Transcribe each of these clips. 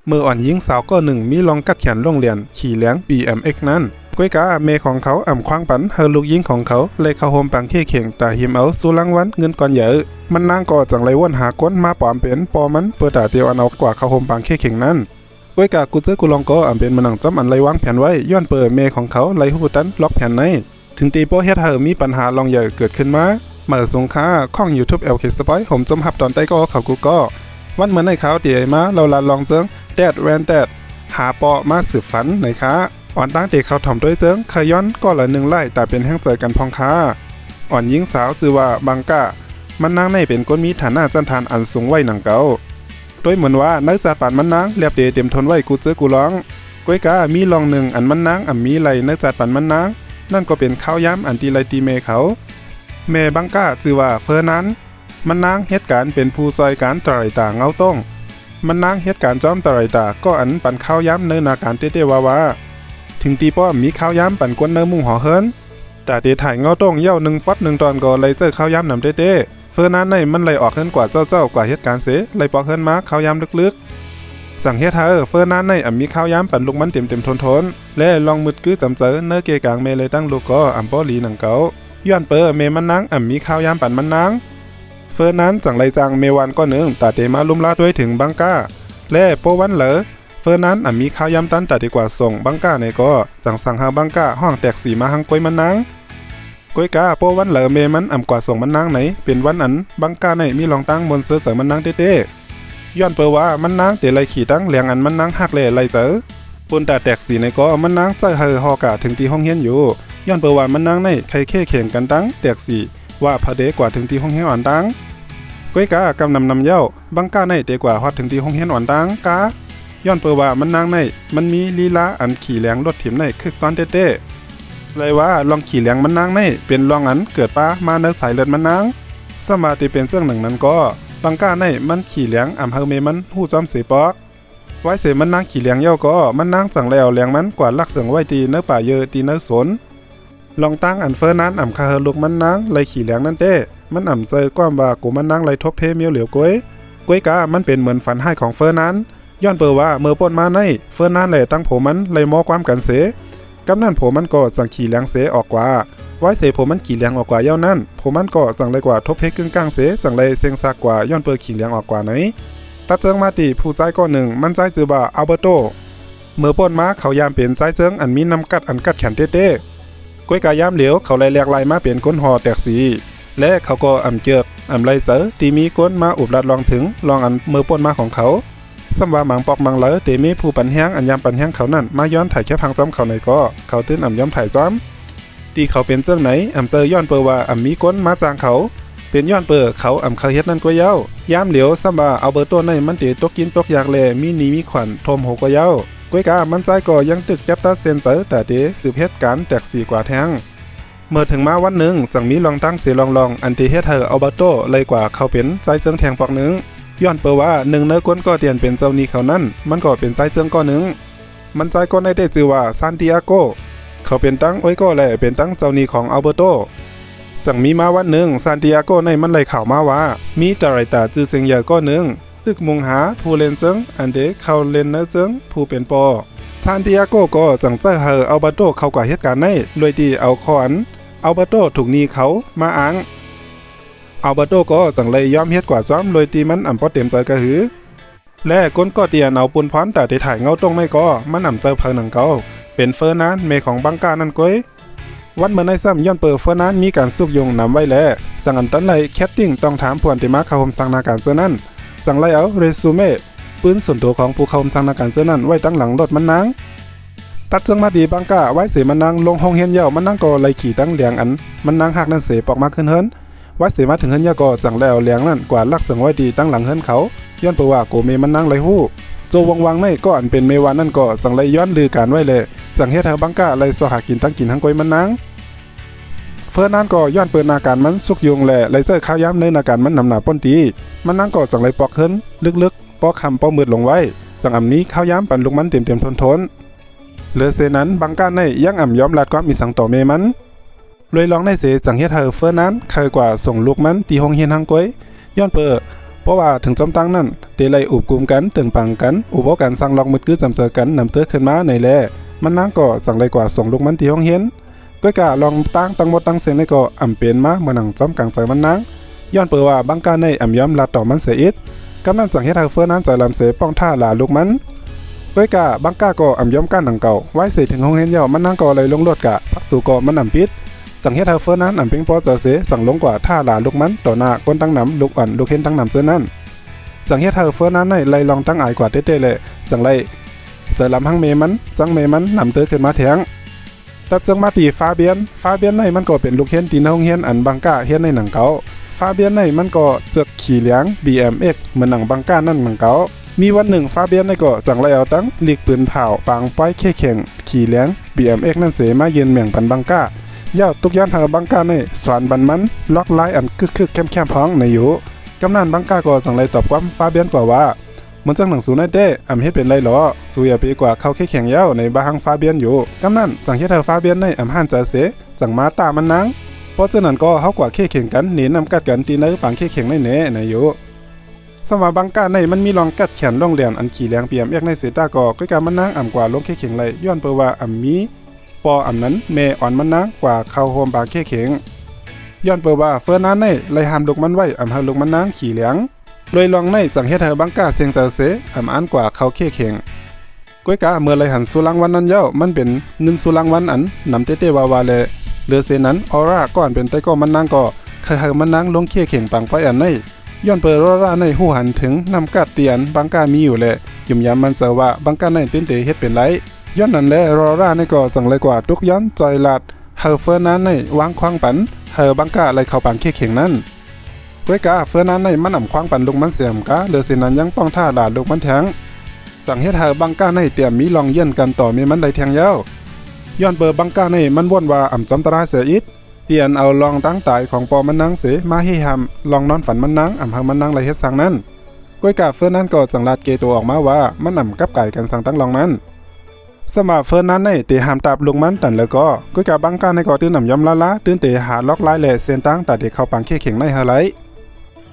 เมื่ออ่อนยิงสาวก็หนึ่งมีลองกัดแขนโรงเรียนขี่เลี้ยง BMX นั้นก้อยกาเมของเขาอ่ำคว้างปันเฮลูกยิงของเขาเลยเข้าโฮมปังเข่เข่งแต่หิมเอาสู้ลังวันเงินก่อนเยอะมันนางก็จังไรว่นหาก้นมาปอมเป็นปอมันเปิดตาเตียวอันเอากว่าเข้าโฮมปังเข่เข่งนั้นก้อยกากูเจอกูลองก็อ่ำเป็นมันนังจอมอันไรวางแผนไว้ย้อนเปิดเมของเขาไรหูตันล็อกแผนในถึงตีโป้เฮ็ดเฮอมีปัญหาลองใหญ่เกิดขึ้นมาเมื่อสงค้าข้อง YouTube LK Spoil ผมจมหับตอนใต้ก็เขากูก็วันเหมือนในเขาเตี๋ยมาเราลาลองเจิงแดดแวนแดดหาปอมาสืบฝันในค้าอ่อนตั้งเด็กเขาถ่อมด้วยเจิงขย้อนก็ละหนึ่งไล่แต่เป็นแห้งใจกันพองค้าอ่อนยิงสาวจือว่าบังก้ามันนางในเป็นก้นมีฐานะจันทานอันสูงไว้หนังเก่าโดยเหมือนว่านักจัดปานมันนางเรียบเดเต็มทนไว้กูเจอกูร้องก้อยกามีลองหนึ่งอันมันนางอันมีไหลนักจัดปานมันนางนั่นก็เป็นข้าวย้ำอันตีไลตีเมเขาเมบังก้าจือว่าเฟอร์นั้นมันนางเหตุการณ์เป็นผู้ซอยการตรายตาเงาต้องมันนางเหตุการณ์จอมตรายตาก็อันปันข้าวย้ำเนื้อนาการเต้ๆว่าถึงตีป้อมมีข้าวย้ำปั่นกวนเนื้อมุ่งหอเฮิรนแต่เดถ่ายเงาต้งเย่าหนึ่งป๊อดหนึ่งตอนก็เลยเจอข้าวย้ำนำเต้เฟอร์นั้นในมันไหลออกเฮิรนกว่าเจ้ากว่าเหตุการณ์เสเลยปอกเฮิรนมาข้าวย้ำลึกๆจังเฮ็ดเฟอร์นั้นในมีข้าวย้ำปั่นลูกมันเต็มทนและลองมืดกื้อจำเจอเนื้อเกกางเมเลยตั้งลูกก็อัมปอลีหนังเก่าย้อนเปอเมมันนางมีข้าวย้ำปั่นมันนางเฟอร์นั้นจังไรจังเมวันก็หนึ่งแต่เตมาลุ่มลาด้วยถึงบังก้าและโปวันเหลอเฟอร์นั้นมีข้าวยำตันแต่ดีกว่าส่งบังก้าในก็จังสั่งหาบังก้าห้องแตกสีมาหังก้อยมันนางก้อยกาโปวันเหลอเมมันกว่าส่งมันนางไหนเป็นวันอันบังก้าในมีลองตั้งบนเสือจากมันนางเต้ย้อนเปว่ามันนางเตะไรขี่ตั้งเลียงอันมันนางหักเลยไรเจอปนแต่แตกสีในก็มันนางใจเฮอฮอกะถึงที่ห้องเฮียนอยู่ย้อนเปว่ามันนางในใครเข่เข่งกันตั้งแตกสีว่าพระเดกว่าถึงที่ห้องเฮียนอ่อนตั้งก้อยกากำนำเย้าบังก้าในเตกว่าฮอดถึงที่ห้องเฮียนอ่อนตั้งกาย้อนเปว่ามันนางในมันมีลีลาอันขี่แหลงรถถิ่มในคึกตอนเต้เลยว่าลองขี่แหลงมันนางในเป็นลองอันเกิดป้ามาเนื้อสายเลือดมันนางสมาติเป็นเจ้าหนึ่งนั้นก็บังก้าในมันขี่แหลงอำเภอเมมันหู้จอมเสปอกไว้เสมันนางขี่แหลงเย้าก็มันนางสั่งแล้วแหลงมันกว่าลักเสืองไว้ตีเนื้อป่าเยอตีเนื้อสนลองตั้งอันเฟอร์นั้นคาเฮลูกมันนางเลยขี่แหลงนั่นเต้มันใจความว่ากูมันนางเลยทบเพเมียวเหลียวก้อยกามันเป็นเหมือนฝันให้ของเฟอร์นั้นย้อนเปว่าเมื่อป่นมาในเฟอร์นั้นเลยตั้งผมมันเลยมอความกันเสกำนั่นผมมันก็จังขี่แหลงเสออกกว่าไว้เสผมมันขี่แหลงออกกว่าเย้านั่นผมมันก็จังเลยกว่าทบเพกึ่งกลางเสจังเลยเซ็งซากกว่าย้อนเปขี่แหลงออกกว่าไหนตัดเจิงมาตีผู้ใจก็หนึ่งมันใจจือบ่าอัลเบโตเมื่อป่นมาเขายามเป็นใจเจิงอันมีน้ำกัดอันกัดแขนเต้ก้อยกายามเหลียวเขาเลยแหลกลายมาเป็นก้นหอแตกสีและเขาก็เจือกไรเจอตีมีก้นมาอุบลัดลองถึงลองอันเมื่อป่นมาของเขาสำว่าหมังปอกมังเหลอเตมีผู้ปันแห้งอันยามปันแห้งเขานั่นมาย้อนถ่ายแค่พังจอมเขาในก็เขาตื้นย้อมถ่ายจอมตีเขาเป็นเจ้าไหนเจอย้อนเปว่ามีก้นมาจางเขาเป็นย้อนเปเขาเขาเฮ็ดนั่นก็เย้ายามเหลียวสำว่าเอาเบอร์ตัวในมันตีตกกินตกอยากแลมีหนีมีขวัญทมโหก็เย้าก้อยกามันใจก็ยังตึกแดบตัดเซนเจอแต่เตสืบเหตุการณ์แตกสีกว่าแทงเมื่อถึงมาวันหนึ่งจังมีลองตั้งเสียลองอันตีเฮ็ดเธอเอาบัตโต้เลยกว่าเขาเป็นใจเจิงแทงปอกหนึ่งย้อนเปว่าหนึ่งเนื้อก้นก็เตียนเป็นเจ้านี้เขานั่นมันก็เป็นใจเจิงก้อนหนึ่งมันใจก้นได้จื่อว่าซานติอาโกเขาเป็นตั้งโอ้ยก็แหละเป็นตั้งเจ้านี้ของอัลเบโตจังมีมาวันหนึ่งซานติอาโกในมันเลยข่าวมาว่ามีตรายตาจื่อเสียงใหญ่ก้อนหนึ่งตึกมุงหาผู้เล่นเจิงอันเดเขาเล่นเนื้อเจิงผู้เป็นปอซานติอาโกก็จังใจเฮออัลเบโตเข้ากว่าเหตุการณ์ในโดยที่เอาคอนอัลเบโตถูกนีเขามาอ้างอัลเบโตก็จังเลยยอมเฮ็ดกว่าจ้อมโดยตีมันพอเต็มใจกระหือและก้นก็เตียนเอาปุนพรแต่ที่ถ่ายเงาตรงไม่ก็มันเจอเพิงหนังเก่าเป็นเฟอร์นั้นเมของบังกานั่นก้อยวันเมื่อในซ้ำย้อนเปิดเฟอร์นั้นมีการสุกยงนำไว้แล้วสั่งอันตันเลยแคตติ้งต้องถามผวนติมาเข้าหมสังนาการเจอนั้นจังเลยเอาเรซูเม่ปืนส่วนตัวของผู้เข้าหมสังนาการเจอนั้นไว้ตั้งหลังรถมันนางตัดเจิงมาดีบังกาไว้เสมันนางลงห้องเฮียนเย่ามันนางก็เลยขี่ตั้งเลียงอันมันนางหักนั่นเสปอกมาขึ้นเฮิรนไว้เสมาถึงเฮิรนยาก็จังแล้วเลียงนั่นกว่าลักเสียงไว้ดีตั้งหลังเฮิรนเขาย้อนเปว่าโกเมมันนางเลยฮู้โจวังในก็อันเป็นเมวานั่นก็จังเลยย้อนลือการไว้เลยจังเฮ็ดให้บังกาเลยสหากินตั้งกินทั้งก้อยมันนางเฟอร์นั้นก็ย้อนเปิดนาการมันสุกยงแหละเลยเจอข้าวย้ำในนาการมันนำหนาป้นตีมันนางก็จังเลยปอกเฮิรนลึกๆปอกคำปอกมืดลงไว้จังนี้ข้าวย้ำปั่นลูกมันเต็มทนเหลือเสนั้นบังกาในยังยอมรัดความมีสังต่อเมมันเลยลองได้เสจังเฮ็ดให้เฟอร์นั้นเคยกว่าส่งลูกมันตีห้องเฮียนทางก้อยย้อนเปิดป ราะว่าถึงจอมตั้งนั้นเตไลอุบกลุ่มกันตึงปังกันอุบกันสั่งลองมืดกื้อจำเสอกันนำเตื้อขึ้นมาในแลมันนางก็จังไรกว่าส่งลูกมันที่ห้องเฮียนก้อยกะลองตั้งหมดตั้งเสียงในก็อำเป็นมาเมื่อหนังจอมกลางใจมันนางย้อนเปิดว่าบังกาในอำย้ำลาต่อมันเสียอิดกำนันจังเฮ็ดให้เฟื่อนั้นใจลำเสป้องท่าลาลูกมันก้อยกะบังกาก็อำย้ำกันหนังเก่าไว้เสียถึงห้องเฮียนเยามันนางก็เลยลงรถกะพักตูก็มันอำปิดจังเฮ็ดให้เฟื่อนั้นอำเพียงพอเจอเสจังลงกว่าท่าลาลูกมันต่อหน้าก้นตั้งนำลูกอ่อนลูกเห็นตั้งนำเสื้อนั้นจังเฮ็ดให้เฟื่อนั้นในไล่ลองตั้งอายกว่าเต้ๆเลยจังไล่ใจลำหังเมมันจังเมมันนำเตื้อขึ้นมาแทงตัดจังมาตีฟาเบียนในมันก็เป็นลูกเฮียนตีนห้องเฮียนอันบังกาเฮียนในหนังเก่าฟาเบียนในมันก็เจึกขี่เลี้ยง BMX เหมือนหนังบังกานั่นหนังเก่ามีวันหนึ่งฟาเบียนในก็จังไล่เอาตั้งลีกปืนเผาปางป้อยเข่แข่งขี่เลี้ยง BMX นั่นเสมายืนเมียงพันบังกาย่าตุกย้อนหาบังกาในสวนบันมันล็อกไล่อันคึกแคมพ้องในอยู่กำนันบังกาก็จังไล่ตอบความฟาเบียนกว่าว่าเหมือนจังหนังสูนได้อำเฮ็ดเป็นไรหรอสูอย่าไปกว่าเข้าแค่แข่งเย้าในบาหังฟาเบียนอยู่กำนั้นจังเฮ็ดให้ฟาเบียนในอำหันจะเสจังมาตามันนางเพราะฉะนั้นก็เฮากว่าแค่แข่งกันหนีนำกัดกันตีในปังแค่แข่งในเนในอยู่สมาบังกาในมันมีรองกัดแขนล่องเลียนอันขี่แรงเปียมเอกในเสตาก็ก้อยการมันนางอำกว่าลงแค่แข่งไรย้อนเปว่าอำมีปออำนั้นเมอ่อนมันนางกว่าเข้าโฮมบางแค่แข่งย้อนเปว่าเฟอร์นั้นในไล่หามลูกมันไว้อำหาลูกมันนางขี่แรงโดยลองในจังเฮ็ดให้บังกาเสียงเจอเสอำอันกว่าเขาเข่งก้อยกาเมื่อไรหันสุลังวันนั้นเย้ามันเป็นเงินสุลังวันอันนำเต้วาวาเลยเรือเสนั้นออร่าก่อนเป็นไตก็มันนางก็เคยให้มันนางลงเข่งปังไปอันในย้อนเปิดรอร่าในหูหันถึงนำกัดเตียนบังกามีอยู่แหละยุ่มยามมันเจอว่าบังกาในเป็นเตเฮ็ดเป็นไรย้อนนั้นแลรอร่าในก็จังไรกว่าทุกย้อนจอยลัดเฮอเฟอร์นั้นในวางควางปันเฮอบังกาไรเข้าปังเข่งนั้นก้อยกาเฟื่อนั้นในมันอ่ำควางปันลูกมันเสียมกาเดือสินั้นยังป้องท่าด่าลูกมันแทงสั่งเฮ็ดให้บังกาในเตรียมมีลองเยี่ยนกันต่อมีมันได้แทงยาวย้อนเบอร์บังกาในมันว่นว่าอ่ำจำตราเสียอิดเตียนเอาลองตั้งตายของปอมันนางเสมาให้หำลองนอนฝันมันนางอ่ำหามันนางไรเฮ็ดสั่งนั้นก้อยกาเฟื่อนั้นก็จังลาดเกตัวออกมาว่ามันอ่ำกับไก่กันสั่งตั้งลองนั้นสมาเฟื่อนั้นในเตหามตับลูกมันตันแล้วก็ก้อยกาบังกาในก็ตื่นอ่ำยำละตื่นเตหาล็อกไล่แหล่เส้นตั้งแต่เด็กเข้าปังเข่งในเฮาไร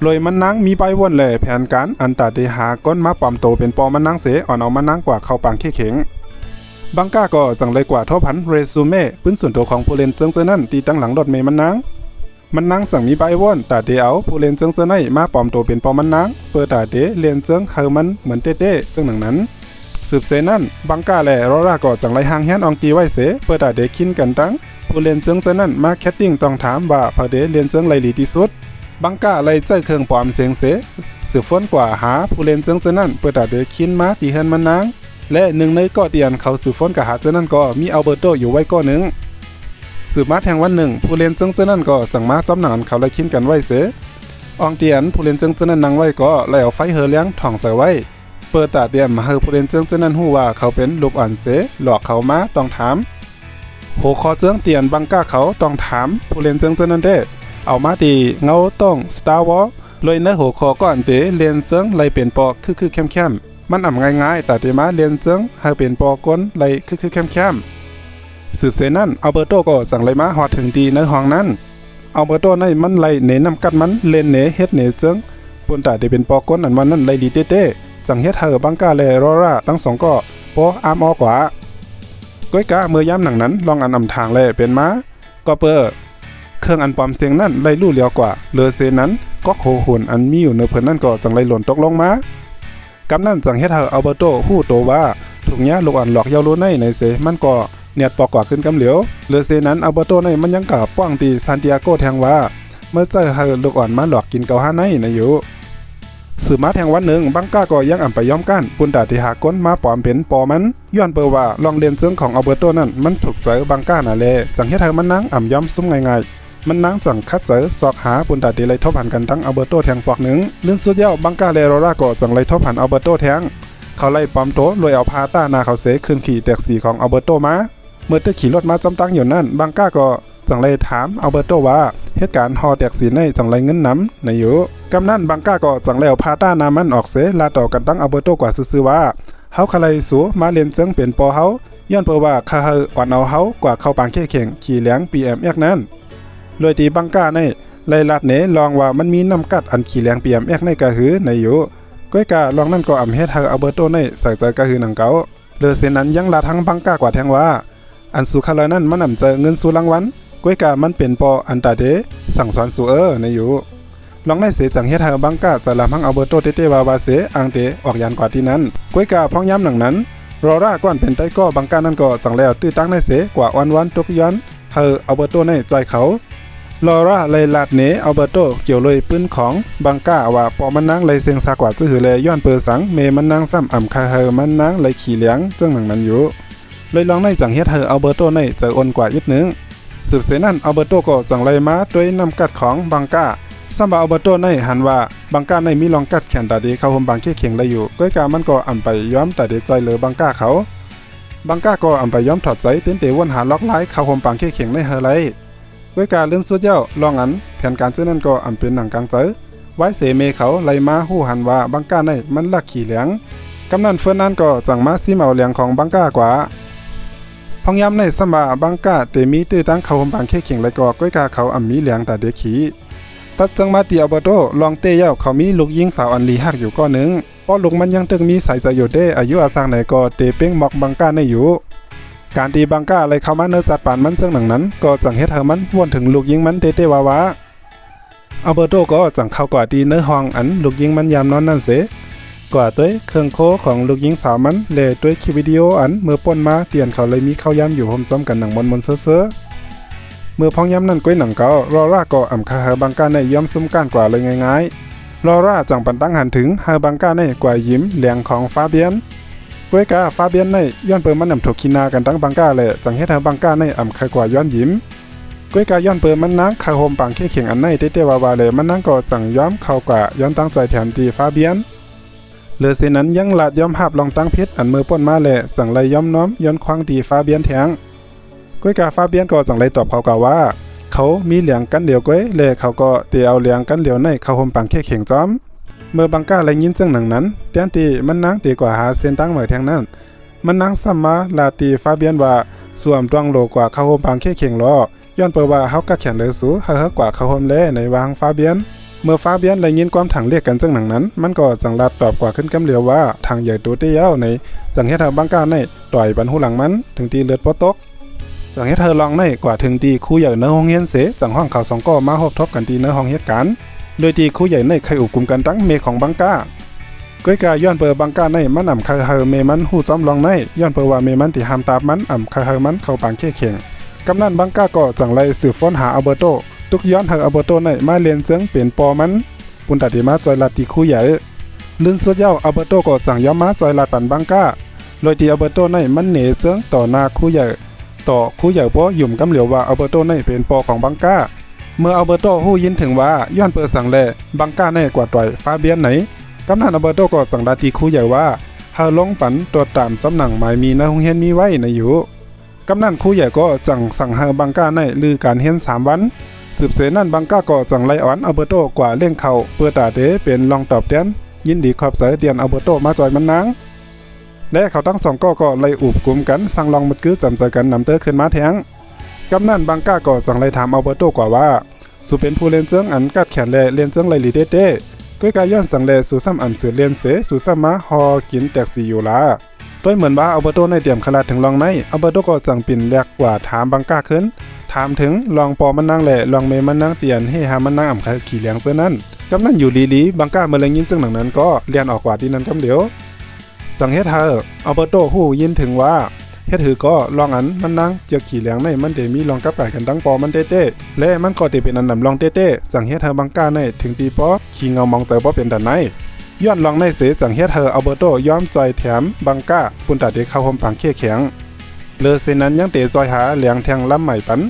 ลอยมันนางมีใบว่นแหล่แผนการอันตาเดหาก้นมาปอมโตเป็นปอมันนางเสอ่อนเอามันนางกว่าเข้าปังเข่งบังกาก็จังเลยกว่าท่อพันเรซูเม่ปื้นส่วนตัวของผู้เล่นเจิงเจนั่นตีตั้งหลังรถเมย์มันนางจังมีใบว่นตาเดเอาผู้เล่นเจิงเจนั่นมาปอมโตเป็นปอมันนางเปิดตาเดเลียนเจิงเฮอมันเหมือนเต้จังหนังนั้นสืบเสนั่นบังกาแหล่รอราก็จังเลยห่างแฮนอองตีไว้เสเปิดตาเดคินกันตั้งผู้เล่นเจิงเจนั่นมาแคตติ้งต้องถามว่าพอเดเลียนเจิงไรลีที่สุดบังกาไล่ใจเครื่องปลอมเสียงเสสืบฟ้นกว่าหาผู้เล่นเจิงเจนั่นเปิดตาเดคินมาตีเฮินมันนางและหนึ่งในก้อเตียนเขาสืบฟ้นกับหาเจนั่นก็มีอัลเบอร์โตอยู่ไว้ก้อหนึ่งสืบมาแทงวันหนึ่งผู้เล่นเจิงเจนั่นก็จังมาจอมหนังเขาไล่คินกันไว้เสอองเตียนผู้เล่นเจิงเจนั่นนั่งไว้ก็ไล่เอาไฟเฮอเลี้ยงถ่องใส่ไว้เปิดตาเตียนมาเฮอผู้เล่นเจิงเจนั่นฮู้ว่าเขาเป็นลูกอ่อนเสหลอกเขามาต้องถามโหคอเจิงเตียนบังกาเขาต้องถามผู้เล่นเจิงเจนั่นเด้เอามาตีเงาต้องสตาร์วอร์เลยเนื้อหัวคอก่อนเตเลียนเจิงไล่เป็นปอคือเข้มมันอ่ำง่ายๆแต่ที่มาเลียนเจิงให้เป็นปอก้นไล่คือเข้มสืบเสนั่นอัลเบอร์โตก็สั่งไล่มาฮอดถึงตีในห้องนั้นอัลเบอร์โตในมันไล่เนนำกัดมันเล่นเนเฮ็ดเนเจิงปนตาได้เป็นปอก้นอันวันนั้นไล่ลีเต้จังเฮ็ดเฮอบังกาและรอร่าทั้งสองก็ปออามอกว่าก้อยกาเมื่อย่ำหนังนั้นลองอันอำทางแลเป็นมาก็เปอเครื่องอันปลอมเสียงนั้นไล่ลู่เลียวกว่าเลอเซนั้นก็โหหุ่นอันมีอยู่ในเพิ่นนั้นก็จังไล่หล่นตกลงมากำนั้นจังเฮ็ดให้อัลเบอร์โตฮู้โตว่าถุงยาลูกอ่อนหลอกเยาโลในเสมันก็เนียดปอกกว่าขึ้นกำเหลียวเลอเซนั้นอัลเบอร์โตในมันยังกะป้องตีซานติอาโกแทงว่าเมื่อเจอให้ลูกอ่อนมาหลอกกินเกาหาในอยู่สืบมาแทงวันหนึ่งบังกาก็ยังอ่ำไปย้อมกันปุนตาที่หาก้นมาปลอมเป็นปอมันย้อนเปว่าลองเรียนเชิงของอัลเบอร์โตนั้นมันถูกเจอบังกาน่ะแลจังเฮ็ดให้มันนั่งอ่ำย้อมซุ่มง่ายมันนางจังคัดเจอสอกหาปุนตาตีไลทบหันกันทั้งอัลเบอร์โตแทงปอกหนึ่งลื่นสุดเย้าบังกาเลโรราก็จังไลทบหันอัลเบอร์โตแทงเขาไล่ปอมโตลอยเอาพาต้านาเขาเสขึ้นขี่แตกสีของอัลเบอร์โตมาเมื่อเธอขี่รถมาจำตั้งอยู่นั่นบังกาก็จังไลถามอัลเบอร์โตว่าเหตุการณ์ฮอแตกสีในจังไลเงินน้ำในอยู่กำนั้นบังกาก็จังไลเอาพาต้านามันออกเสลาต่อกันตั้งอัลเบอร์โตกว่าซื่อว่าเฮาคาไลสูมาเรียนเจิงเป็นปอเฮาย้อนเปว่าคาเฮอ่อนเอาเฮากว่าเข้าปางเข่งขี่เลี้ยง BMX นั้นโดยตีบังกาใน เลยลัดเนลองว่ามันมีน้ำกัดอันขี้แรง BMX ในกะหือในอยู่ก้อยกาลองนั่นก็อำเฮ็ดให้อัลเบอร์โตในใส่ใจกะหือหนังเก่าเลอเส้นนั้นยังลาทั้งบังกากว่าแทงว่าอันสุคาลนั้นมันนำเจอเงินสู่รางวัลก้อยกามันเป็นปออันตาเดสั่งสอนสู่ในอยู่ลองได้เสจังเฮ็ดให้บังกาจะลำพังอัลเบอร์โตเตวาวาเสอังเตออกยานกว่าที่นั้นก้อยกาพ้องย้ำหนังนั้นรอร่าก่อนเป็นไต้ก็บังกานั่นก็จังแล้วตื้อตั้งในเสกว่าวันๆทุกย้อนเฮออัลเบอร์โตในจอยเขาลอร่าเลยลาดเนอัลเบอร์โตเกี่ยวเลยปืนของบังกาว่าปอมันนางเลยเสียงซากว่าจื้อหือเลยย้อนเปอสังเมมันนางซ้ำอ่ำคาเฮอมันนางเลยขี่เหลียงจึงหนังนั้นอยู่เลยลองในจังเฮ็ดเฮออัลเบอร์โตในเจออ่อนกว่าอีกนึงสืบเสนั้นอัลเบอร์โตก็จังเลยมาด้วยน้ำกัดของบังกาซัมบาอัลเบอร์โตในหันว่าบังกาในมีลองกัดแขนตาดีเข้าห่มบางเขี้ยเขียงได้อยู่ก้อยกามันก็อ่ำไปย้อมตาดีใจเหลือบังกาเขาบังกาก็อ่ำไปย้อมถอดใจเต้นเตวนหาล็อกไล่เข้าห่มบางเขี้ยเขียงในเฮอไรก้อยกาเลื่อนสุดเย้าลองอันแผนการเจ้านั้นก็อ่ำเป็นหนังกลางเจอไว้เสเมเขาไล่มาหู้หันว่าบังกาในมันลักขี่เหลียงกำนันเฟินนั้นก็จังมาซิมเอาเหลียงของบังกากว่าพองย้ำในสมาบังกาเตมีตื้อตั้งเขาห่มบางเขี้ยเขียงไรก็ก้อยกาเขาอ่ำมีเหลียงตาเดขี่ตัดจังมาตีอัลเบอร์โตลองเตเย้าเขามีลูกยิงสาวอันลีฮักอยู่ก้อนหนึ่งป้อลูกมันยังตึงมีสายใจอยู่เด้อายุอาสางไหนก็เตเป้งหมอกบังกาในอยู่การตีบังกาเลยเข้ามาเนื้อจัดปานมันเจ้งหนังนั้นก็จังเฮ็ดให้มันวนถึงลูกยิงมันเตวาวาอัลเบอร์โตก็จังเข้ากว่าตีเนื้อห้องอันลูกยิงมันยามนอนนั่นเสกว่าด้วยเครื่องโคของลูกยิงสาวมันเลยด้วยคลิปวิดีโออันเมื่อป่นมาเตียนเขาเลยมีเข้ายามอยู่ห่มซ้อมกันหนังมนเสื้อเมื่อพองย้ำนั่นก้อยหนังเก่ารอร่าก็อ่ำคาเฮบังกาในย้อมซุ้มก้านกว่าเลยง่ายๆรอร่าจังปันตั้งหันถึงเฮบังกาในกว่ายิ้มเหลียงของฟาเบียนก้อยกาฟาเบียนในย้อนเปิดมันนำถูกขีนากันตั้งบังกาเลยจังเฮ็ดเฮบังกาในอ่ำคากว่าย้อนยิ้มก้อยกาย้อนเปิดมันนังคาโฮมปังเขี้ยเขียงอันในเตวาวาเลยมันนังก็จังย้อมเข้ากว่าย้อนตั้งใจแถมตีฟาเบียนเหลือเส้นนั้นยังลาดย้อมหับลองตั้งพิษอันมือป่นมาเลยสั่งไล่ย้อมน้อมย้อนควางตีฟาเบียนแทงก้อยกาฟาเบียนก็จังไล่ตอบเขากล่าวว่าเขามีเหลียงกันเหลียวก้อยเลยเขาก็เตีเอาเหลียงกันเหลียวในเขาห่มปังเขี้ยเขียงจอมเมื่อบังกาเลยยินเจังหนังนั้นเตียนตีมันนางตีกว่าหาเส้นตั้งเหมือแทงนั้นมันนางซัมมาลาตีฟาเบียนว่าสวมตวงโลกว่าเขาห่มปังเขี้ยเขียงล้อย้อนเปิดว่าเขากัดแขนเลยสูเฮอกว่าเขาห่มเล่ในวางฟาเบียนเมื่อฟาเบียนเลยยินความถังเรียกกันจังหนังนั้นมันก็จังลาดตอบกว่าขึ้นกำเหลียวว่าทางใหญ่ตัวเตี้ยวในจังเฮ็ดให้บังกาในต่อยบันหูหลังมันถึงตีเลือดปอตกจังเฮ็ดเธอลองในกว่าถึงตีคู่ใหญ่เนื้อห้องเฮียนเสจังห้องเขาสองก็มาหบทบกันตีเนื้อห้องเฮ็ดกันโดยตีคู่ใหญ่ในใครอุกกลุ่มกันตั้งเมของบังกาก้อยกาย้อนเปิดบังกาในมันอ่ำคาเฮอเมมันหูจอมลองในย้อนเปิดว่าเมมันตีหามตาบมันอ่ำคาเฮอมันเข้าปางเขี้ยเข่งกำนันบังกาก็จังไล่สืบฟ้นหาอัลเบอร์โตตุกย้อนเฮออัลเบอร์โตในมาเรียนเจิงเป็นปอมันปุนตัดที่มาจอยลาตีคู่ใหญ่ลื่นสุดเย้าอัลเบอร์โตก็จังย้อมมาจอยลาปันบังกาโดยที่อัลเบอร์โตในมันเหนเจิงต่อหน้าคู่ใหญ่ต่อคู่ใหญ่เพราะหยุ่มกำเหลียวว่าอัลเบอร์โตในเป็นปอของบังกาเมื่ออัลเบอร์โตฮู้ยินถึงว่าย้อนเปิดสั่งแลบังกาในกว่าต่อยฟาเบียนไหนกำนันอัลเบอร์โตก็จังลาตีคู่ใหญ่ว่าเฮาลงปันตัวตามจำหนังหมายมีในโรงเรียนมีไว้ในอยู่กำนันคู่ใหญ่ก็จังสั่งเฮาบังกาในลือการเฮียน3วันสืบเสนั่นบังกาก็จังไล่อ่อนอัลเบอร์โตกว่าเล่งเขาเปิดตาเดเป็นลองตอบแทนยินดีขอบใจเดียนอัลเบอร์โตมาจอยมันนางและเขาทั้งสองก็ไล่อุบกลุ่มกันสั่งลองมึดกื้อจำใจกันนำเตอร์ขึ้นมาแทงกำนันบังกาก็จังไล่ถามอัลเบอร์โตกว่าว่าสุเป็นผู้เล่นเจิงอันกัดแขนแลเล่นเจิงไล่ลีเต้ก้อยกาย้อนสั่งแลสู่ซ้ำอันสือเล่นเสสู่ซ้ำมาฮอกินแตกสีอยู่ละด้วยเหมือนว่าอัลเบอร์โตในเตรียมขลาดถึงลองในอัลเบอร์โตก็จังปิ่นแลกกว่าถามบังกาขึ้นถามถึงลองปอมันนั่งแหละลองเมมันนั่งเตียนให้หามันนั่งอ่ำคาขี่เลี้ยงเจ้านั้นกำนั่นอยู่ลีบังกาเมื่อเลยยินจึงหนังนั้นก็เลียนออกกว่าที่นั้นกำเดียวสังเฮ็ดเธออัลเบอร์โตฮู้ยินถึงว่าเฮ็ดถือก็ลองอันมันนั่งเจียขี่เลี้ยงในมันเดมีลองกับไก่กันตั้งปอมันเต้และมันก็ได้เป็นอันนำลองเต้สังเฮ็ดเธอบังกาในถึงตีปอขี่เงามองเจอบ่เป็นดันในย้อนลองในเสจังเฮ็ดเธออัลเบอร์โตย้อมจอยแถมบังกาปุ่นตาเด็กเข้าห่มปังเขี้ยแข็งเลอเซนั้นยังเตะจอยหาเหลียงแทงล้ำใหม่ปัน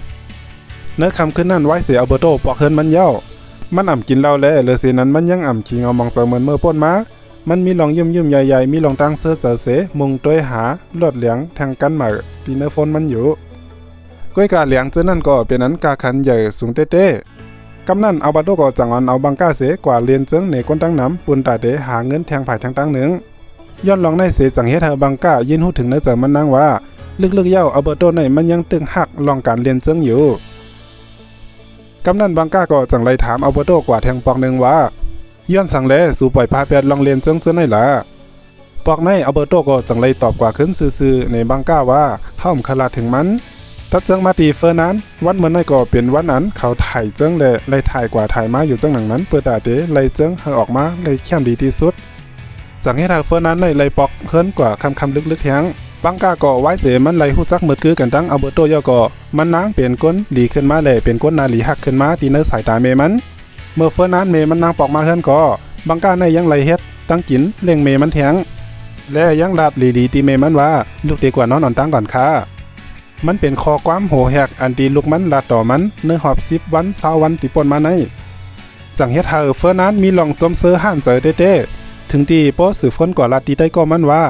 เนื้อคำขึ้นนั่นไว้เสียอัลเบอร์โตปอกเฮินมันเย้ามันอ่ำกินเหล้าแล้วเลอเซนั้นมันยังอ่ำขี้เงามองเจอเหมือนเมื่อป่นมามันมีลองยิ้มใหญ่ๆมีลองตั้งเสื้อเสมุงด้วยหาลวดเหลียงแทงกันใหม่ตีเนื้อฟนมันอยู่ก้อยกาเหลียงเจ้านั่นก็เป็นนั้นกาขันใหญ่สูงเต้กำนั่นอัลเบอร์โตก็จังอันเอาบังกาเสกว่าเรียนเจิงในก้นตั้งน้ำปุ่นตาเดหาเงินแทงไผ่ทางตั้งหนึ่งย้อนลองในเสจังเฮ็ดเธอบังกายินหูถึงเนื้อเจอมันนั่งว่าลึกๆเย้าอัลเบอร์โตในมันยังตึงหักลองการเรียนเจิงอยู่ กำนันบังก้าก็จังไรถามอัลเบโตกว่าแทงปอกหนึ่งว่าย้อนสั่งแลสู่ปล่อยพาแปดลองเรียนเจิงๆได้ล่ะปอกในอัลเบโตก็จังไรตอบกว่าขึ้นซื่อๆในบังก้าว่าเฮาคลาดถึงมันถ้าเจิงมาตีเฟอร์นั้นวันเมื่อไหร่ก็เป็นวันนั้นเขาถ่ายเจิงเลยไล่ถ่ายกว่าถ่ายมาอยู่เจิงหนังนั้นเปิดตาเดไล่เจิงให้ออกมาไล่เข้มดีที่สุดจังให้ทางเฟอร์นั้นไล่ปอกเฮิรนกว่าคำลึกๆแทงบังก้าก็ไว้เสมันไล่ฮู้จักมือคือกันตั้งอัลเบโตย่อก็มันนางเปลี่ยนก้นหลีขึ้นมาเลยเป็นก้นนาหลีหักขึ้นมาตีเนื้อสายตาเมมันเมื่อเฟอร์นั้นเมมันนางปอกมาเฮิรนก็บังก้าในยังไล่เฮ็ดตั้งกินเล่งเมมันแทงและยังลาดหลีตีเมมันว่าลูกดีกว่านอนตั้งก่อนค่ะมันเป็นคอความโหแหกอันตีลูกมันลาดต่อมันเนื้อหอบ10 วัน20 วันติปนมาในจังเฮ็ดให้เฟอร์นั้นมีลองจมเซอร์ห่านเจอเต้ๆถึงตีโป้สืบฝนก่อลาดตีได้ก็มันว่า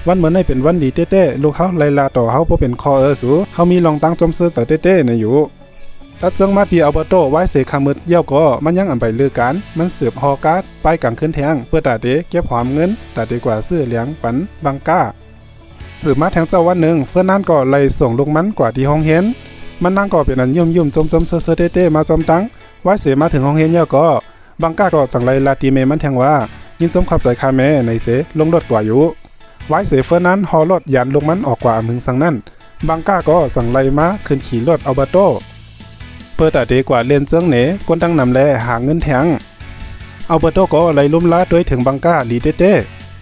วันเหมือนในเป็นวันดีเต้ๆลูกเขาไล่ลาต่อเขาบ่เป็นคอสูเขามีลองตั้งจมเซอร์เจอเต้ๆในอยู่ตัดเจิงมาตีอัลเบโตไว้เสคามึดเยี่ยวก็มันยังอันไปลือกันมันสืบฮอการ์ดไปกังขึ้นแทงเพื่อตาเดเก็บหอมเงินตาเดกว่าซื้อเลี้ยงปันบังก้าสืบมาแทงเจ้าวันหนึ่งเฟื่อนั้นก็ไล่ส่งลูกมันกว่าที่ห้องเห็นมันนั่งก็เป็นอันยุ่มจมเซอเต้มาจอมตั้งไว้เสมาถึงห้องเห็นเยี่ยวก็บังก้าก็จังไล่ลาตีเมมันแทงว่ายินสมขับใจคาแม่ในเสลงรถกว่าอยู่ไว้เสเฟื่อนั้นฮอรถยันลูกมันออกกว่ามึงสังนั้นบังก้าก็จังไล่มาขึ้นขี่รถอัลเบโตเปิดตาเดกว่าเล่นเจิงเหนก้นตั้งนำแลหาเงินแทงอัลเบโตก็ไล่ลุ่มล้าด้วยถึงบังก้าลีเต้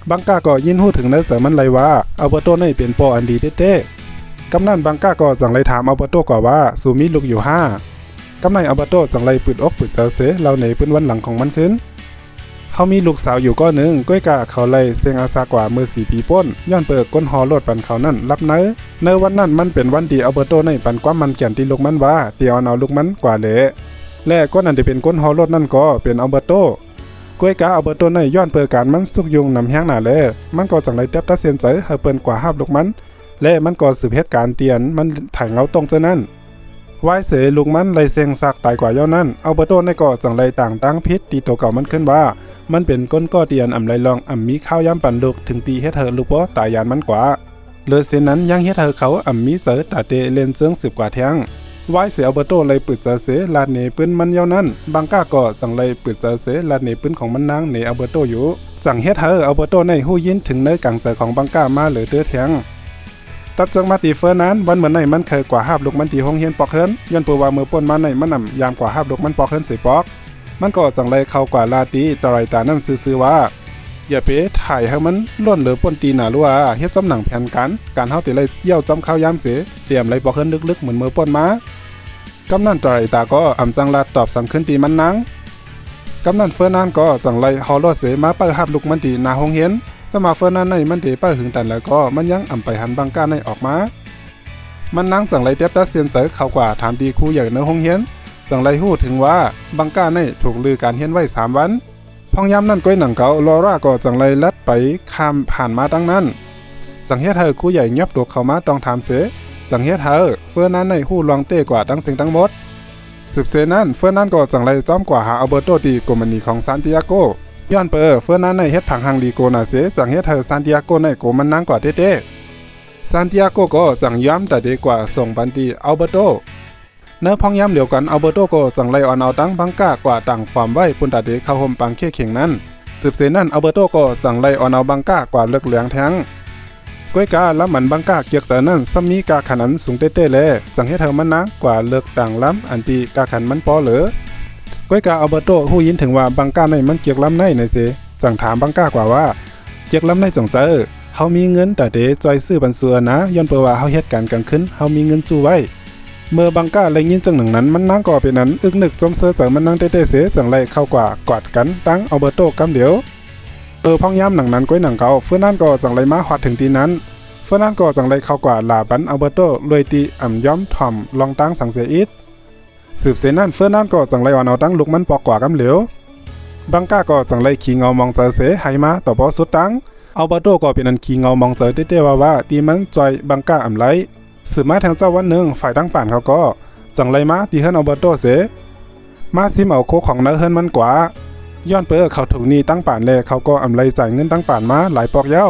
บังก้าก็ยินหู้ถึงเนื้อเสือมันไล่ว่าอัลเบโตนี่เป็นปออันดีเต้กำนันบังก้าก็จังไล่ถามอัลเบโตก่อว่าสูมีลูกอยู่5กำนันอัลเบโตจังไล่ปืดอกปืดเจอเสเราในปืนวันหลังของมันขึ้นเขามีลูกสาวอยู่ก็หนึ่งก้อยกาเขาไล่เซงอาซากว่าเมื่อ4 ปีป้นย้อนเปิดก้นหอรถปันเขานั่นรับเนื้อวันนั้นมันเป็นวันดีอัลเบโตในปันความมันแก่นที่ลูกมันว่าเตียวเอาลูกมันกว่าเละและก้นนั้นที่เป็นก้นหอรถนั่นก็เป็นอัลเบโตก้อยกาอัลเบโตในย้อนเปิดการมันสุกยุงนำแห้งหนาเลยมันก็จังไล่เต็บตัดเส้นใจให้เปิ้นกว่าห้าลูกมันและมันก็สืบเหตุการณ์เตียนมันถ่ายเงาตรงเจ้านั้นไว้เสลูกมันไล่เซงซักตายกว่าเย้านั้นอัลเบโตในก็จังไล่ต่างตั้งพิษตีตัวเก่ามันขึ้นว่ามันเป็นก้นก้อเตียนไรลองมีข้าวย้ำปั่นลูกถึงตีเฮ็ดเธอลูกป้อตายยานมันกว่าเลือเส้นนั้นยังเฮ็ดเธอเขามีเจอตาเตเลนเจิง10 กว่าแทงไว้เสียอัลเบโตเลยปืดเจอเสลาดเนปืนมันเย้านั้นบังก้าก็จังไล่ปืดเจอเสลาดเนปืนของมันนางในอัลเบโตอยู่จังเฮ็ดเธออัลเบโตในหู้ยินถึงเนื้อกังใจของบังก้ามาเหลือเตื้อแทงตัดจังมาตีเฟอร์นั้นวันเหมือนในมันเคยกว่าห้าลูกมันตีห้องเฮียนปอกเฮิรนย้อนเปื่อว่ามือป่นมาในมันยามกว่าห้าลูกมันปอกเฮิรนสิปอกมันก็จังไรเข้ากว่าลาตีตรายตานั่นซื่อๆว่าอย่าไปถ่ายให้มันล้นเหลือป่นตีหนาลัวเฮ็ดจำหนังแผนการเฮาติเลยเยี่ยวจำข้าวยามเสเตรียมไรปอกเฮิรนลึกๆเหมือนมือป่นมากำนันตรายตาก็จังลาตอบสั่งขึ้นตีมันนังกำนันเฟอร์นันก็จังไรฮอลเสมาเปิดหับลูกมันตีหน้าห้องเห็นสมาเฟอร์นันในมันตีเปิดหึงตันแล้วก็มันยังไปหันบังก้าในออกมามันนั่งจังไรเต็บตาเซียนเจอเข้ากว่าถามดีคู่ใหญ่ในห้องเห็นจังไรหู้ถึงว่าบังก้าในถูกลือการเฮียนไว้3 วันพองย้ำนั่นก้อยหนังเก่าลอร่าก็จังไรลัดไปข้ามผ่านมาตั้งนั้นจังเฮ็ดเธอคู่ใหญ่เงียบตัวเข้ามาต้องถามเสจังเฮ็ดเธอเฟอร์นั้นในหู้ลองเต้กว่าตั้งสิ่งทั้งหมดสืบเสนั้นเฟอร์นั้นก็จังไรจ้อมกว่าหาอัลเบโตตีโกมันนีของซานติอาโกย้อนเฟอร์นั้นในเฮ็ดผังฮังลีโกนาเสจังเฮ็ดเธอซานติอาโกในโกมันนั่งกว่าเต้ซานติอาโกก็จังย้ำแต่ดีกว่าส่งบันตีอัลเบโตเนื้อพองย้ำเดียวกันอัลเบโตก็จังไล่ออนเอาตั้งบังก้ากว่าต่างความไว้ปุ่นตาเดเข้าห่มปังเขี้ยเข่งนั้นสืบเสนั้นอัลเบโตก็จังไล่ออนเอาบังก้ากว่าเลือกเหลืองแทงก้อยกาและมันบังก้าเกียกใจนั้นซ้ำมีกาขันนั้นสูงเต้เลยจังให้เธอมันนะกว่าเลือกต่างล้ำอันตีกาขันมันปอเหลือก้อยกาอัลเบโตหู้ยินถึงว่าบังก้าในมันเกียกล้ำในเสจังถามบังก้ากว่าว่าเกียกล้ำในจังเจอเฮามีเงินแต่เดจอยซื้อบันเสือนะย้อนเปว่าเฮาเฮ็ดการกันขึ้นเฮามีเงินจูไว้เมื่อบังก้าไล่ยินจังหนึ่งนั้นมันนั่งก่อเป็นนั้นอึกนึกจมเสือจังมันนั่งเต้เสจังไล่เข้ากว่ากอดกันตั้งอัลเบโตกำเดียวพ้องย้ำหนังนั้นก้อยหนังเก่าเฟื่อนั่นก็จังไล่มาฮอดถึงตีนั้นเฟื่อนั่นก็จังไล่เข้ากว่าลาบันอัลเบโตรวยตีย้อมถ่อมลองตั้งสังเสียอิดสืบเสนั้นเฟื่อนั่นก็จังไล่อ่อนเอาตั้งลูกมันปอกกว่ากํเหลียวบังก้าก็จังไล่ขี้เงามองเจอเสให้มาต่อบ่สุดตั้งอัลเบโตก็เป็นอันขี้เงามองเจอเต้ว่าตีมันจอยบังก้าไล่สืบมาทางเจ้าวันหนึ่งฝ่ายตั้งป่านเขาก็จังไล่มาตีเฮิรนอัลเบโตเสมาซิมเอาโคของเนื้อเฮิรนมันกว่าย้อนเขาถูกนี้ตั้งป่านเลยเขาก็ไล่จ่ายเงินตั้งป่านมาหลายปอกเย้า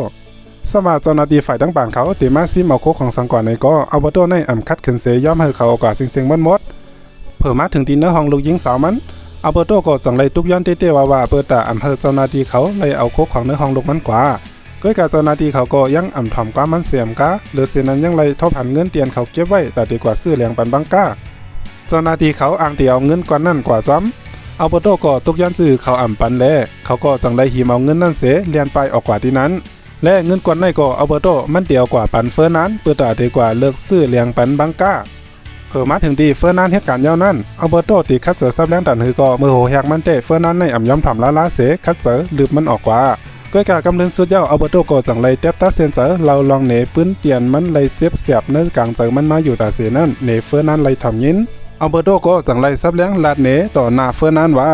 สมาเจ้าหน้าที่ฝ่ายตั้งป่านเขาตีมาซิมเอาโคของสังกว่าในก็อัลเบโตในคัดขึ้นเสย่อมให้เขากว่าสิ่งมันหมดเ อมาถึงตีนเนื้อห้องลูกยิงสาวมันอัลเบอร์โตก็จังเลยตุกย้อนเต้ๆว่าเปิดแต่อำเภอเจ้าหน้าที่เขาเลยเอาโคกของเนื้อห้องลูกมันกว่าก้อยกาเจ้าหน้าที่เขาก็ยังอ่ำถ่อมกว่ามันเสียมกะหรือเสียนั้นยังเลยทบผันเงินเตียนเขาเก็บไว้แต่ดีกว่าซื้อเหลียงปันบังก้าเจ้าหน้าที่เขาอ้างตีเอาเงินกว่านั่นกว่าจ้ำอัลเบอร์โตก็ตุกย้อนซื้อเขาอ่ำปันแลเขาก็จังเลยหิมเอาเงินนั่นเสียเลียนไปออกกว่าที่นั้นและเงินกว่าในก็อัลเบอร์โตมันเดียวกว่าปันเฟอร์นั้นเปิดแต่ดีกว่าเลิกซื้อเหลียงปันบังก้าเพิ่มมาถึงดีเฟอร์นันเหตุการณ์ยาวนั้นอัลเบอร์โตตีคัดเจอซับแรงตันหือก็มือโหแหกมันเตะเฟอร์นันในอ่ำย้อมถ่อมล้าเสคัดเจอลืบมันออกกว่าก้อยกากำลังสุดยาวอัลเบอร์โตก็จังเลยเต็บตาเซนเจอเราลองเนปื้นเตียนมันเลยเจ็บเสียบเนื้อกลางเจอมันมาอยู่ตาเสนั่นเนเฟอร์นันเลยทำยินอัลเบอร์โตก็จังเลยซับแรงลาดเนต่อหน้าเฟอร์นันว่า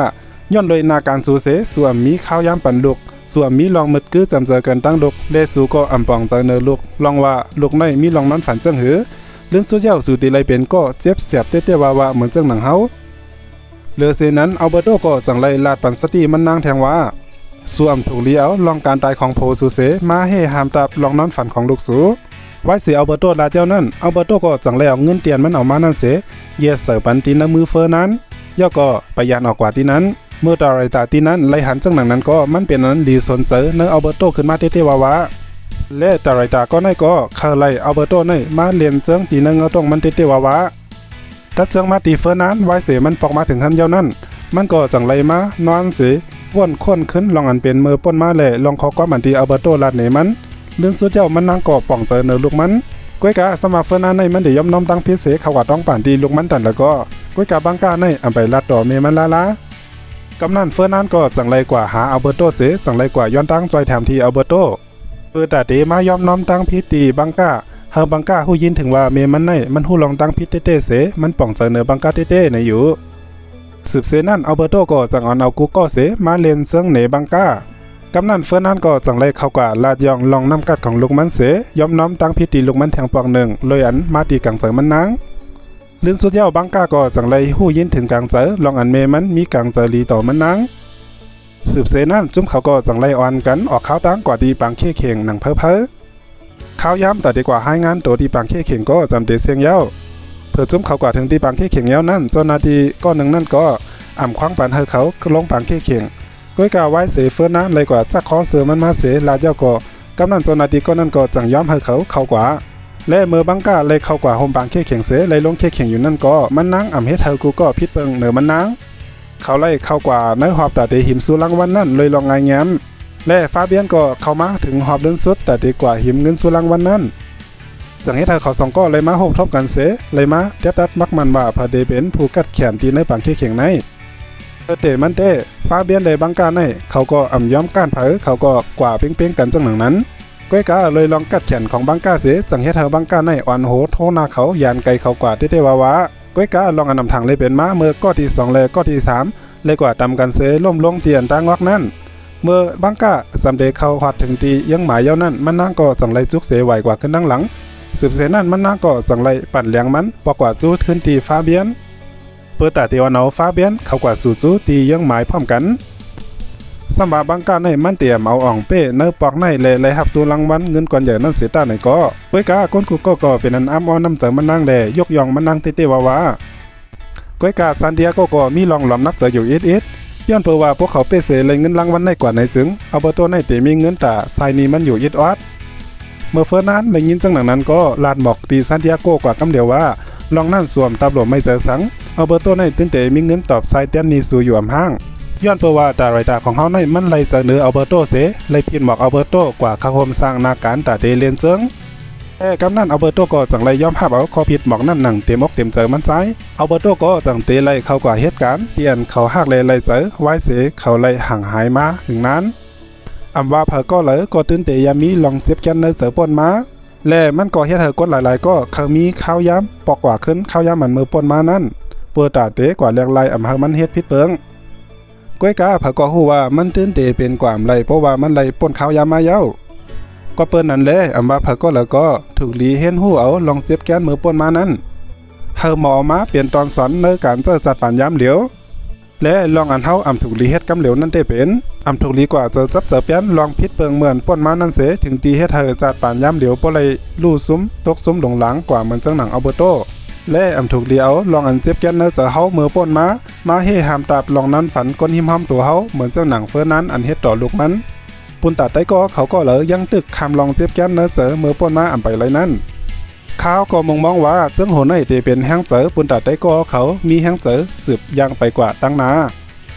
ย้อนเลยนาการสูเสส่วนมีข้าวยามปันลุกส่วนมีลองมึดกื้อจำเจอกันตั้งลุกเลสูก็อ่ำปองเจอเนอลุกลองว่าลุกในมีลองนั้นฝันเจิงหือเรื่องสุดยาวสู่ตีไรเป็นก็เจ็บเสียบเต้ๆว่าเหมือนเจ้าหนังเฮาเลือเซนั้นอัลเบอร์โตก็จังไรลาดปันสติมันนางแทงว่าส่วนถูกเลี้ยวลองการตายของโพสูเสมาให้หามตับลองนอนฝันของลูกสูไว้เสียอัลเบอร์โตลาเจ้านั้นอัลเบอร์โตก็จังไรเอาเงินเตียนมันออกมานั่นเสเยเสิร์ปันตีนมือเฟอร์นั้นย่อก็ไปยันออกกว่าที่นั้นเมื่อตาไรตาที่นั้นไรหันจังหนังนั้นก็มันเป็นนั้นดีสนเจอเนื้ออัลเบอร์โตขึ้นมาเต้ๆว่าและแต่ไรตาก็ในก็คาไลอัลเบอร์โตในมาเรียนเจิงตีนึงเอาตรงมันเตๆว่าถ้าเจิงมาตีเฟอร์นั้นไว้เสมันปอกมาถึงทันเยานั้นมันก็จังไรมานอนเสว่นค้นขึ้นลองอันเป็นมือป้นมาแหล่ลองเขาก็มันตีอัลเบอร์โตลาดเหนมันเรื่องสุดเจ้ามันนางก่อป่องเจอเนื้อลูกมันก้อยกาสมาเฟอร์นั้นในมันเดี๋ยยอมน้อมตั้งพิเศษเขาว่าต้องป่านตีลูกมันตันแล้วก็ก้อยกาบังกาในอันไปลัดต่อเมมันลากำนันเฟอร์นั้นก็จังไรกว่าหาอัลเบอร์โตเสจังไรกว่าย้อนตั้งจอยแถมที่อัลเบอร์โตเปิดแต่เดมายอมน้อมตั้งพิตีบังก้าเฮาบังก้าหู้ยินถึงว่าเมมันในมันหู้ลองตั้งพิเต้เสมันป่องเจอเนื้อบังก้าเต้ในอยู่สืบเสนั่นอัลเบอร์โตก็จังเอากูก็เสมาเลียนเซิงเหนบังก้ากำนันเฟอร์นั้นก็จังไรเข้ากว่าลาดยองลองน้ำกัดของลูกมันเสยอมน้อมตั้งพิตีลูกมันแทงปองหนึ่งเลยอันมาตีกังเจอมันนางลื่นสุดยาวบังก้าก็จังไรหู้ยินถึงกังเจอลองอันเมมันมีกังเจอลีต่อมันนางสืบเสนั่นจุ้มเขาก็จังไรอ่อนกันออกข้าวตั้งกว่าดีปังเข่เข่งหนังเพ้อข้าวย้ำแต่ดีกว่าให้งานตัวดีปังเข่เข่งก็จำเดเสียงเย้าเพื่อจุ้มเขากว่าถึงดีปังเข่เข่งเย้านั่นเจ้าหน้าที่ก้อนหนึ่งนั่นก็อ่ำคว้างปันให้เขาลงปังเข่เข่งก้อยกาไว้เสเฟื่อนะเลยกว่าจักคอเสือมันมาเสลาเย้าก็กำนันเจ้าหน้าที่ก้อนนั้นก็จังย้อมให้เขากว่าและเมื่อบังก้าเลยเข้ากว่าโฮมปังเข่เข่งเสเลยลงเข่เข่งอยู่นั่นก็มันนั่งอ่ำเฮ็ดเธอกูก็พิษเปิงเหนือมันนั่งเขาไล่เข้ากว่าในหอบแต่เดหิมสุลังวันนั่นเลยลองงายแง้มและฟาเบียนก็เข้ามาถึงหอบเดินสุดแต่ดีกว่าหิมเงินสุลังวันนั่นจังให้เธอเขาสองก็เลยมาโฮมทบกันเสเลยมาเด็ดมักมันว่าพาเดเป็นผู้กัดแขนตีในปังเข่งในเตะมันเตะฟาเบียนเลยบังการในเขาก็อ่ำย้อมก้านเผอเขาก็กว่าเป้งกันจังหนังนั้นก้อยกาเลยลองกัดแขนของบังกาเสจังให้เธอบังการในอ่อนโหโทนาเขายานไกเขากว่าเต้ว่าก้อยกาลองอันนำทางเลยเป็นมาเมื่อก็ที่2เลยก็ที่3เลยกว่าตำกันเสล่มลงเตียนตางอกนั่นเมื่อบังกาสำเดเข้าหอดถึงตียังหมายเย้านั่นมันนั่งก็จังไรจุกเสไหวกว่าขึ้นนั่งหลังสืบเสนั่นมันนั่งก็จังไรปั่นเลี้ยงมันปอกว่าจู้ขึ้นตีฟาเบียนเปิดแต่ตีวันเอาฟาเบียนเขากว่าสู่จู้ตียังหมายพร้อมกันสำหรับบังกาในมันเตี่ยมเอาอ่องเป้เนื้อปอกในเลยหับตัวรางวัลเงินก่อนใหญ่นั่นเสียตาไหนก็ก้อยกาก้นกูก็เป็นอันอ้ำอ้อนน้ำเจอมันนั่งยกยองมันนั่งเต้ว่าก้อยกาซานเดียก็มีลองหลอมนักเจออยู่ย้อนเพื่อว่าพวกเขาเปเสเลยเงินรางวัลในกว่าในจึงอัลเบอร์โตในเตมีเงินแต่ไซนีมันอยู่ออดเมื่อเฟอร์นันได้ยินจังหนังนั้นก็ลาดบอกตีซานเดียโกกว่ากำเดียวว่าลองนั่นสวมตาบลวไม่เจอสังอัลเบอร์โตในตึงเตมีเงินตอบไซเตียนนีสูอยู่อ่ำห้างย้อนเพื่อว่าตาไรตาของเขาในมันไล่เสนออัลเบอร์โตเสเลยพินบอกอัลเบอร์โตกว่าคาโฮมสร้างนาการตาเดเลียนเจิงแต่กำนันอัลเบอร์โตก็จังไรยอมภาพเอาข้อผิดหมอกนั่นหนังเต็มอกเต็มเจอมันใจอัลเบอร์โตก็จังเตไล่เข้ากว่าเหตุการณ์เตียนเขาหักเลยไล่เจอไว้เสเขาไล่ห่างหายมาถึงนั้นอำว่าเพอก็เลยก็ตื่นเตยามีลองเจ็บแกนเนอเจอปนมาและมันก็เฮ็ดให้กดหลายๆก็เขามีข้าวย้ำปอกกว่าขึ้นข้าวย้ำมันมือปนมานั่นเปิดตาเตกว่าเรียงไล่อำเภอมันเฮ็ดพิษเปิงก้อยกาเพอก็ฮู้ว่ามันตื่นเตเป็นกว่าไรเพราะว่ามันไล่ปนข้าวย้ำมาเย้าก็เปิ้นนั่นแหละอำว่าเพอก็แล้วก็ถูกลีเห็นฮู้เอาลองเจ็บแกนมือปนมานั่นเฮาหมอมาเปลี่ยนตอนสอนในการเจอจัดปานย้ำเหลียวและลองอันเฮาอำถูกลีเฮ็ดกำเหลียวนั่นได้เป็นอำถูกลีกว่าจะจับเจอแป้นลองพิษเปิงเหมือนป่นมานั่นเสถึงตีเฮ็ดเธอจัดปานย้ำเหลียวบ่เลยลู่ซุ้มตกซุ้มหลงหลังกว่าเหมือนจังหนังอัลเบอร์โต และอำถูกเดียวลองอันเจ็บแก่นเนเจอเฮาเมื่อป่นมาเฮหามตาบลองนั้นฝันก้นหิมห้อมตัวเฮาเหมือนเจ้าหนังเฟอนั้นอันเฮ็ดต่อลูกมันปุ่นตาใต้ก็เขาก็เลยยังตึกคำลองเจ็บแก่นเนเจอเมื่อป่นมาอำไปเลยนั้นข้าวก็มองว่าเจ้าโหนในเตเป็นแห้งเจอปุ่นตาใต้ก็เขามีแห้งเจอสืบยังไปกว่าตั้งนา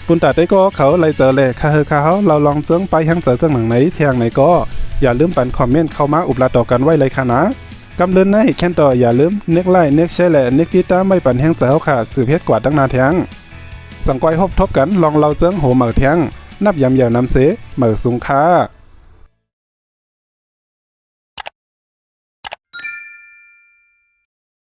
ปุ่นตาใต้ก็เขาเลยเจอเลยคาเฮคาเฮาเราลองเจิ้งไปแห้งเจอจังหนังไหนเที่ยงไหนก็อย่าลืมปันคอมเมนต์เข้ามาอุบลาต่อกันไว้เลยค่ะนะกำเลินในแค่นต่ออย่าลืมเน็กไลน์เน็กแชร์และเน็กติดตามไม่ปันแห้งเจอเฮาค่ะสืบเฮ็ดกว่าตั้งนาแทงสังก้อยฮบทบกันลองเราเจิ้งโหเหมือแทงนับยำยาวนำเสเหมือสูงค่า